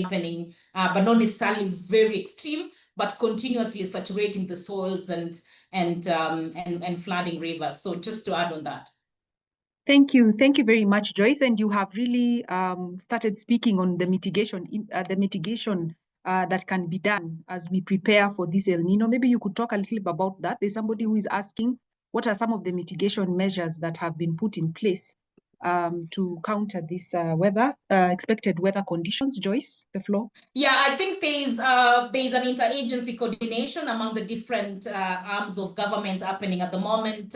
happening, but not necessarily very extreme, but continuously saturating the soils and flooding rivers. So just to add on that. Thank you very much, Joyce. And you have really started speaking on the mitigation that can be done as we prepare for this El Nino. Maybe you could talk a little bit about that. There's somebody who is asking, what are some of the mitigation measures that have been put in place to counter this expected weather conditions? Joyce, the floor. Yeah, I think there's an interagency coordination among the different arms of government happening at the moment.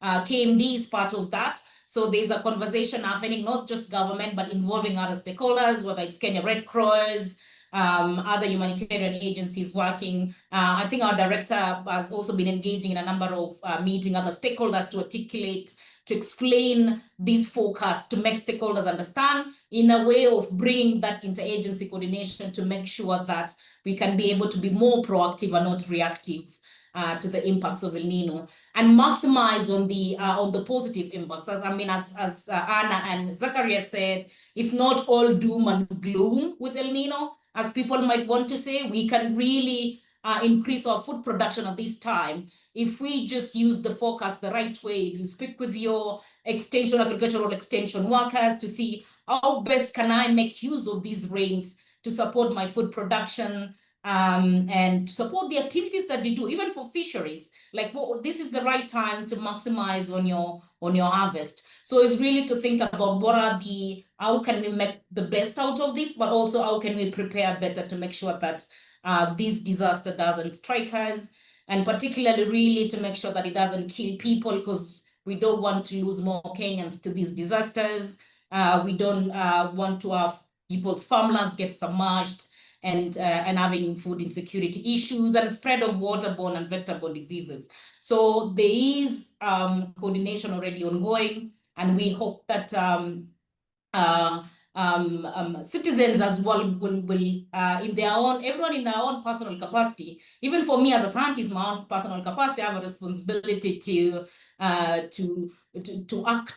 KMD is part of that. So there's a conversation happening, not just government, but involving other stakeholders, whether it's Kenya Red Cross, other humanitarian agencies working. I think our director has also been engaging in a number of meeting other stakeholders to articulate, to explain these forecasts, to make stakeholders understand in a way of bringing that interagency coordination to make sure that we can be able to be more proactive and not reactive to the impacts of El Nino, and maximize on the positive impacts. As Anna and Zachariah said, it's not all doom and gloom with El Nino, as people might want to say. We can really increase our food production at this time if we just use the forecast the right way. If you speak with your agricultural extension workers to see how best can I make use of these rains to support my food production, and support the activities that they do, even for fisheries. Like, this is the right time to maximize on your harvest. So it's really to think about how can we make the best out of this, but also how can we prepare better to make sure that this disaster doesn't strike us, and particularly really to make sure that it doesn't kill people, because we don't want to lose more Kenyans to these disasters. We don't want to have people's farmlands get submerged and having food insecurity issues and spread of waterborne and vector-borne diseases. So there is coordination already ongoing, and we hope that citizens as well will in their own, everyone in their own personal capacity. Even for me as a scientist, my own personal capacity, I have a responsibility to act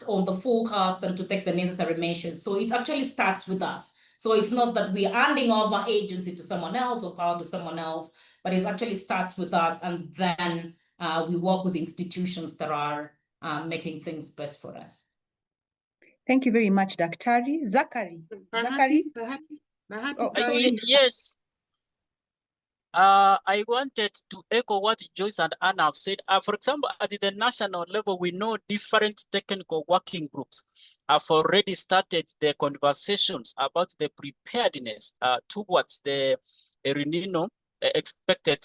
on the forecast and to take the necessary measures. So it actually starts with us. So it's not that we're handing over agency to someone else or power to someone else, but it actually starts with us, and then we work with institutions that are making things best for us. Thank you very much, Daktari. Zachary. Bahati, sorry. Yes. I wanted to echo what Joyce and Anna have said. For example, at the national level, we know different technical working groups have already started their conversations about the preparedness towards the El-NINO expected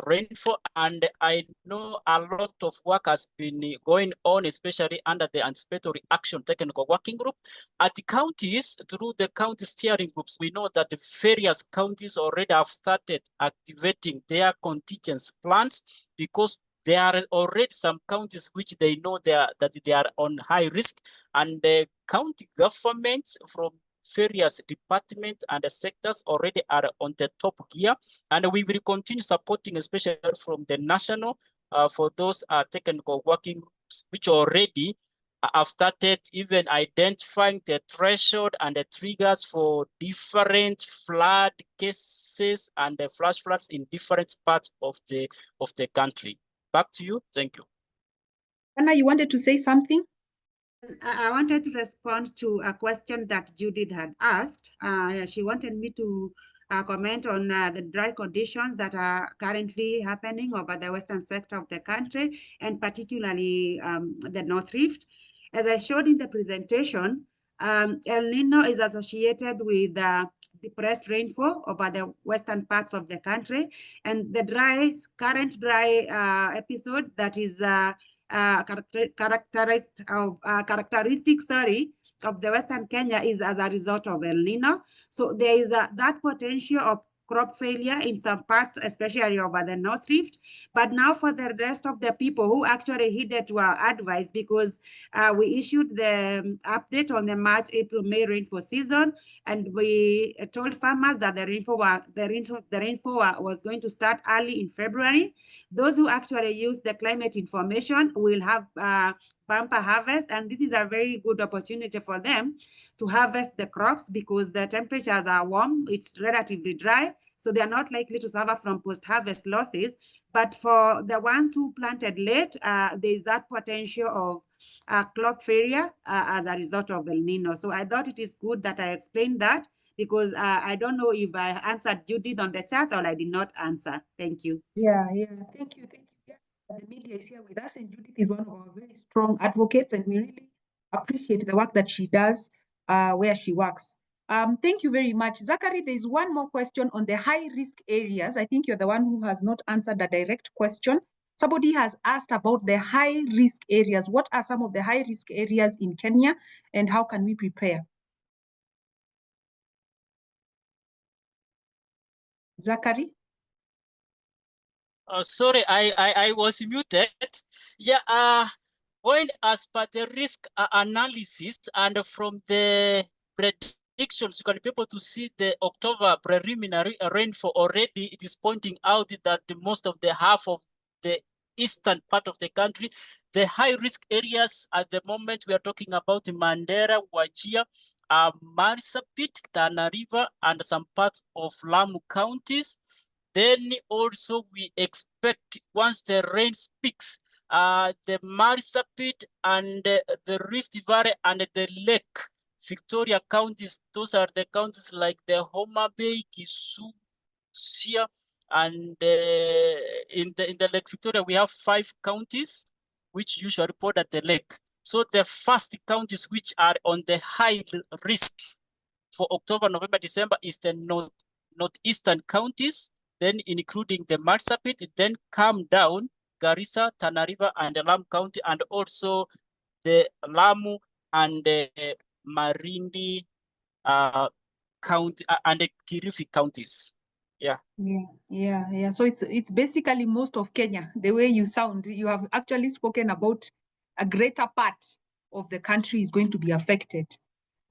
rainfall, and I know a lot of work has been going on, especially under the Anticipatory Action Technical Working Group. At the counties, through the county steering groups, we know that the various counties already have started activating their contingency plans, because there are already some counties which they know that they are on high risk, and the county governments from various departments and sectors already are on the top gear, and we will continue supporting, especially from the national, for those technical working groups which already have started even identifying the threshold and the triggers for different flood cases and the flash floods in different parts of the country. Back to you. Thank you. Anna, you wanted to say something? I wanted to respond to a question that Judith had asked. She wanted me to comment on the dry conditions that are currently happening over the western sector of the country, and particularly the North Rift. As I showed in the presentation, El-NINO is associated with depressed rainfall over the western parts of the country, and the current dry episode that is characteristics of the Western Kenya is as a result of El-NINO. So there is that potential of crop failure in some parts, especially over the North Rift. But now for the rest of the people who actually heeded to our advice, because we issued the update on the March, April, May rainfall season, and we told farmers that the rainfall was going to start early in February. Those who actually use the climate information will have bumper harvest, and this is a very good opportunity for them to harvest the crops because the temperatures are warm, it's relatively dry, so they are not likely to suffer from post-harvest losses. But for the ones who planted late, there is that potential of crop failure as a result of El Nino. So I thought it is good that I explained that because I don't know if I answered Judith on the chat or I did not answer. Thank you. Yeah, thank you. Yeah, the media is here with us, and Judith is one of our very strong advocates, and we really appreciate the work that she does where she works. Thank you very much. Zachary, there's one more question on the high-risk areas. I think you're the one who has not answered the direct question. Somebody has asked about the high-risk areas. What are some of the high-risk areas in Kenya, and how can we prepare? Zachary? Sorry, I was muted. Yeah, going as per the risk analysis and from the predictions, you can be able to see the October preliminary rainfall already. It is pointing out that most of the half of the eastern part of the country, the high risk areas at the moment, we are talking about Mandera, Wajir, Marsabit, Tana River, and some parts of Lamu counties. Then also we expect once the rain peaks, the Marsabit and the Rift Valley and the Lake Victoria counties, those are the counties like the Homa Bay, Kisumu, Busia, and in the Lake Victoria, we have 5 counties which usually report at the lake. So the first counties which are on the high risk for October, November, December is the northeastern counties, then including the Marsabit, then come down Garissa, Tana River, and the Lamu County, and also the Lamu and the Marindi county and the Kilifi counties. Yeah. So it's basically most of Kenya. The way you sound, you have actually spoken about a greater part of the country is going to be affected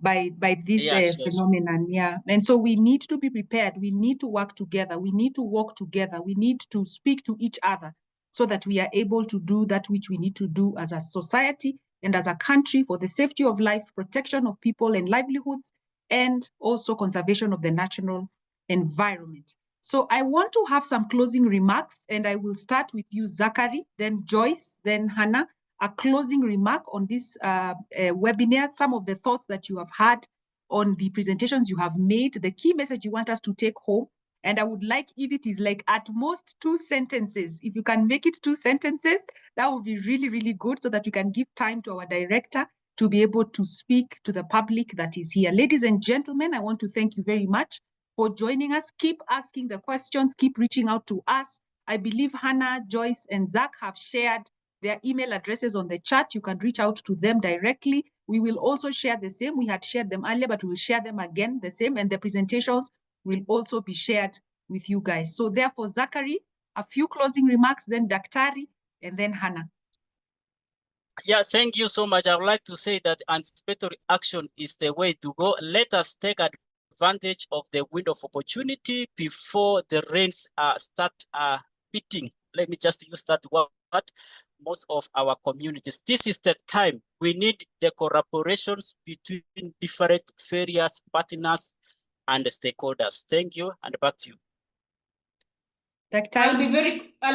by this phenomenon. Yeah, and so we need to be prepared. We need to work together. We need to walk together. We need to speak to each other so that we are able to do that which we need to do as a society and as a country for the safety of life, protection of people and livelihoods, and also conservation of the natural environment. So I want to have some closing remarks, and I will start with you, Zachary, then Joyce, then Hannah. A closing remark on this webinar, some of the thoughts that you have had on the presentations you have made, the key message you want us to take home. And I would like, if it is like at most 2 sentences, if you can make it 2 sentences, that would be really, really good so that we can give time to our director to be able to speak to the public that is here. Ladies and gentlemen, I want to thank you very much for joining us. Keep asking the questions, keep reaching out to us. I believe Hannah, Joyce, and Zach have shared their email addresses on the chat. You can reach out to them directly. We will also share the same. We had shared them earlier, but we will share them again the same, and the presentations will also be shared with you guys. So therefore, Zachary, a few closing remarks, then Daktari, and then Hannah. Yeah, thank you so much. I would like to say that anticipatory action is the way to go. Let us take advantage of the window of opportunity before the rains start beating. Let me just use that word. Most of our communities. This is the time we need the collaborations between different various partners and stakeholders. Thank you, and back to you. I'll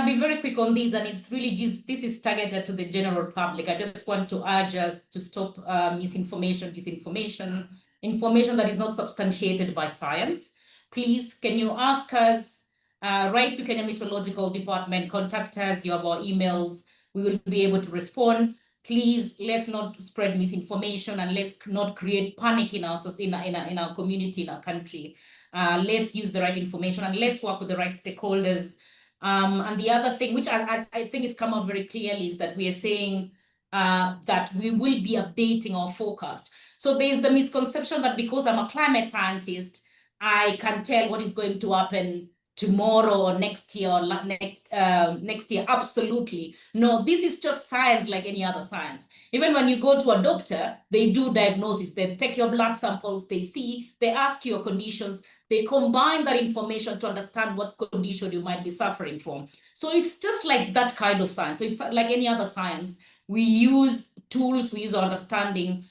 be very quick on this, and it's really just this is targeted to the general public. I just want to urge us to stop misinformation, disinformation, information that is not substantiated by science. Please, can you ask us, write to Kenya Meteorological Department, contact us, you have our emails, we will be able to respond. Please, let's not spread misinformation, and let's not create panic in our community, in our country. Let's use the right information, and let's work with the right stakeholders. And the other thing, which I think has come out very clearly, is that we are saying that we will be updating our forecast. So there's the misconception that because I'm a climate scientist, I can tell what is going to happen tomorrow or next year or next year. Absolutely no. This is just science like any other science. Even when you go to a doctor, they do diagnosis. They take your blood samples, they see, they ask your conditions, they combine that information to understand what condition you might be suffering from. So it's just like that kind of science. So it's like any other science. we use tools, we use our understanding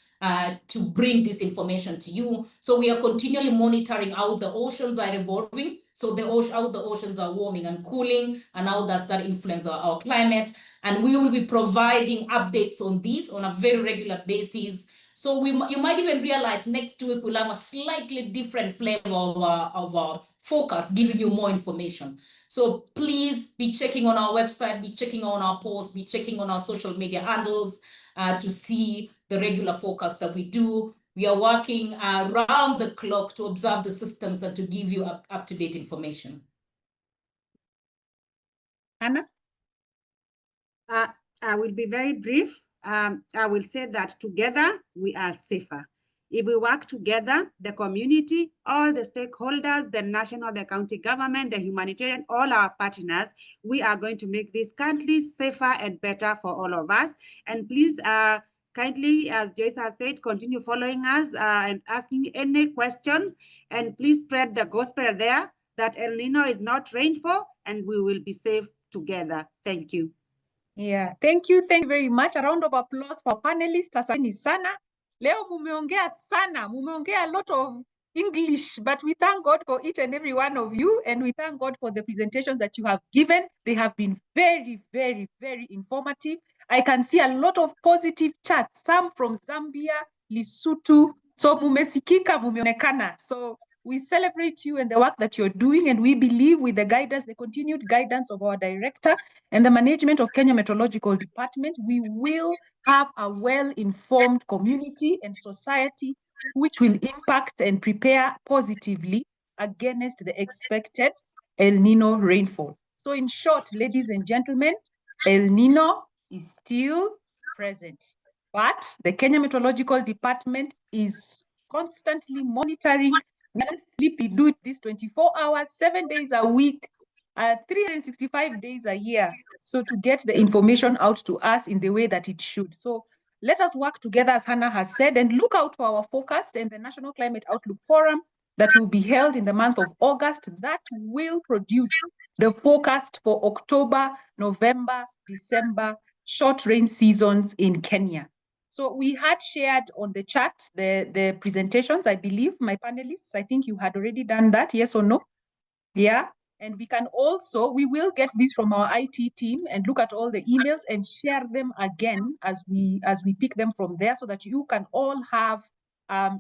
to bring this information to you. So we are continually monitoring how the oceans are evolving. So how the oceans are warming and cooling, and how does that influence our climate. And we will be providing updates on this on a very regular basis. So you might even realize next week we'll have a slightly different flavor of our focus, giving you more information. So please be checking on our website, be checking on our posts, be checking on our social media handles to see the regular focus that we do. We are working around the clock to observe the systems and to give you up-to-date information. Anna? I will be very brief. I will say that together we are safer. If we work together, the community, all the stakeholders, the national, the county government, the humanitarian, all our partners, we are going to make this country safer and better for all of us. And please, kindly, as Joyce has said, continue following us and asking any questions. And please spread the gospel there that El-NINO is not rainfall and we will be safe together. Thank you. Yeah, thank you very much. A round of applause for panelists. Asanteni sana. Leo mumeongea sana, mumeongea a lot of English, but we thank God for each and every one of you, and we thank God for the presentations that you have given. They have been very, very, very informative. I can see a lot of positive chats, some from Zambia, Lesotho. So mumesikika, mumeonekana. So we celebrate you and the work that you're doing, and we believe with the guidance, the continued guidance of our director and the management of Kenya Meteorological Department, we will have a well-informed community and society which will impact and prepare positively against the expected El-NINO rainfall. So in short, ladies and gentlemen, El-NINO is still present, but the Kenya Meteorological Department is constantly monitoring. We don't sleep, we do this 24 hours, 7 days a week, 365 days a year. So to get the information out to us in the way that it should. So let us work together, as Hannah has said, and look out for our forecast and the National Climate Outlook Forum that will be held in the month of August that will produce the forecast for October, November, December, short rain seasons in Kenya. So we had shared on the chat the presentations, I believe, my panelists, I think you had already done that, yes or no? Yeah. And we can also, we will get this from our IT team and look at all the emails and share them again as we pick them from there so that you can all have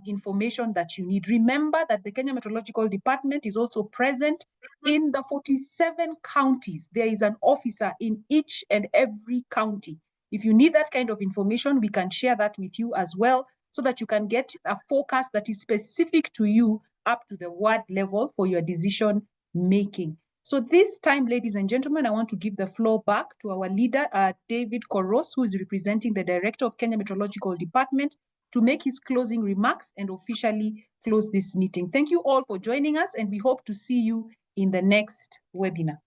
information that you need. Remember that the Kenya Meteorological Department is also present in the 47 counties. There is an officer in each and every county. If you need that kind of information, we can share that with you as well so that you can get a forecast that is specific to you up to the ward level for your decision making. So this time, ladies and gentlemen, I want to give the floor back to our leader, David Koros, who is representing the Director of Kenya Meteorological Department, to make his closing remarks and officially close this meeting. Thank you all for joining us, and we hope to see you in the next webinar.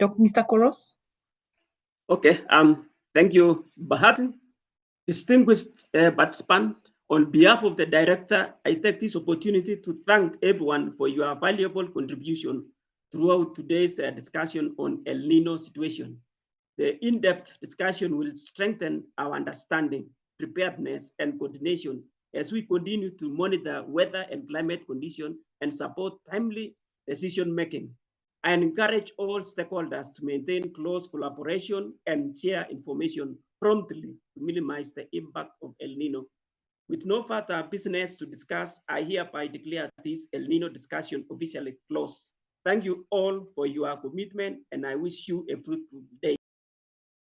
Mr. Koros? Okay, thank you, Bahati. Distinguished participant, on behalf of the director, I take this opportunity to thank everyone for your valuable contribution throughout today's discussion on El-NINO situation. The in-depth discussion will strengthen our understanding, preparedness, and coordination as we continue to monitor weather and climate conditions and support timely decision-making. I encourage all stakeholders to maintain close collaboration and share information promptly to minimize the impact of El-NINO. With no further business to discuss, I hereby declare this El-NINO discussion officially closed. Thank you all for your commitment, and I wish you a fruitful day.